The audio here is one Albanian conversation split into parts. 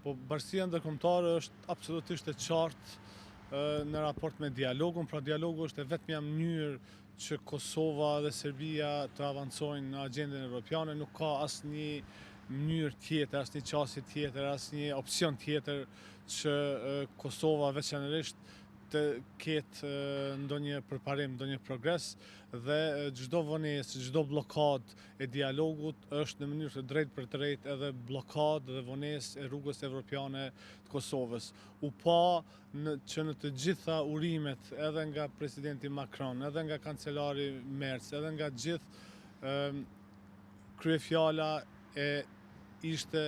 Po bashkësia ndërkombëtare është absolutisht e qartë në raport me dialogun, pra dialogu është e vetmja mënyrë që Kosova dhe Serbia të avancojnë në agendën evropiane, nuk ka asnjë mënyrë tjetër, asnjë qasje tjetër, asnjë opsion tjetër që Kosova veçanërisht të ketë ndonjë përparim, ndonjë progres, dhe çdo vonesë, çdo blokadë e dialogut është në mënyrë të drejtë për të drejtë edhe blokadë dhe vonesë e rrugës evropiane të Kosovës. U pa që në të gjitha urimet, edhe nga presidenti Macron, edhe nga kancelari Merz, edhe nga gjithë kryefjala ishte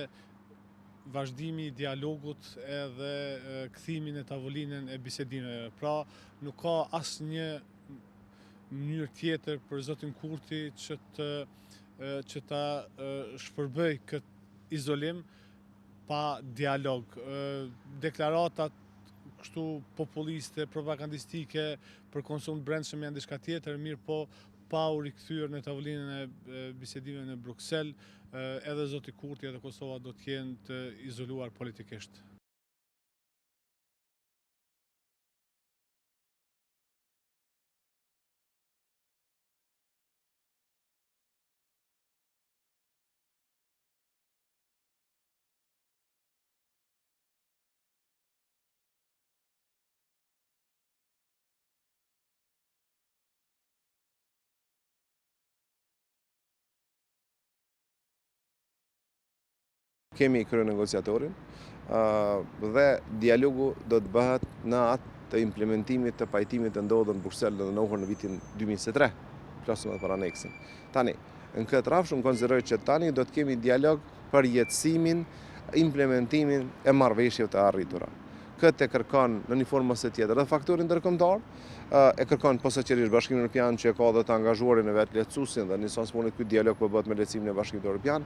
vazhdimi i dialogut edhe kthimi në tavolinën e bisedimeve. Pra, nuk ka asnjë mënyrë tjetër për zotin Kurti që ta shpërbëj këtë izolim pa dialog. Deklaratat kështu populiste, propagandistike për konsum të brendshëm janë diçka tjetër, mirë po pa u rikthyer në tavolinën e bisedimeve në Bruksel, edhe zoti Kurti edhe Kosova do të jenë të izoluar politikisht. Kemi kryer negociatorin dhe dialogu do të bëhet në atë të implementimit të pajtimit të ndodhur në Bruksel dhe në orën në vitin 2023, flasim edhe për aneksin. Tani, në këtë rrafsh unë konsideroj që tani do të kemi dialog për jetësimin, implementimin e marrëveshjeve të arritura. Këtë e kërkon në një formë ose tjetër dhe faktori ndërkombëtar, e kërkon posaçërisht Bashkimi Evropian që ka dhe të angazhuarin e vetë lehtësuesin dhe në sansponit ky dialog po bëhet me lehtësimin e Bashkimit Evropian.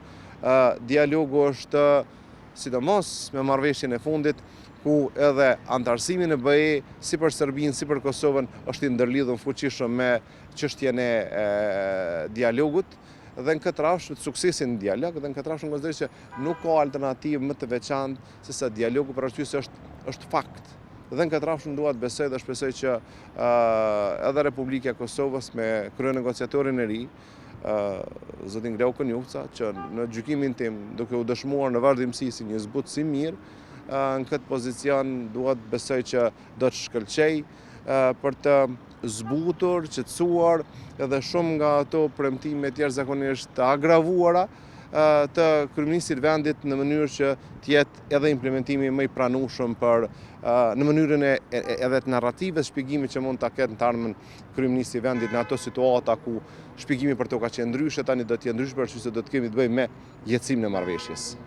Dialogu është sidomos me marrëveshjen e fundit ku edhe antarësimin e BE si për Serbinë si për Kosovën është i ndërlidhur fuqishëm me çështjen e dialogut. Dhe në këtë rrafsh suksesin në dialog dhe në këtë rrafsh konsideroj që nuk ka alternativë më të veçantë se sa dialogu, për arsye se është fakt. Dhe në këtë rrafsh dua të besoj dhe shpresoj që edhe Republika e Kosovës me kryenegociatorin e ri, zotin Greu Konjuca, që në gjykimin tim duke u dëshmuar në vazhdimsi si një zbutës i mirë, në këtë pozicion dua të besoj që do të shkëlqej për të zbutur, qetësuar edhe shumë nga ato premtime të jashtëzakonisht të agravuara të kryeministit vendit në mënyrë që të jetë edhe implementimi më i pranueshëm në mënyrën edhe të narrativës shpjegimit që mund ta ketë në të ardhmen kryeministi i vendit në ato situata ku shpjegimi për to ka qenë ndryshe, tani do të jetë ndryshe, për shkak se do të kemi të bëjmë me jetësimin e marrëveshjes.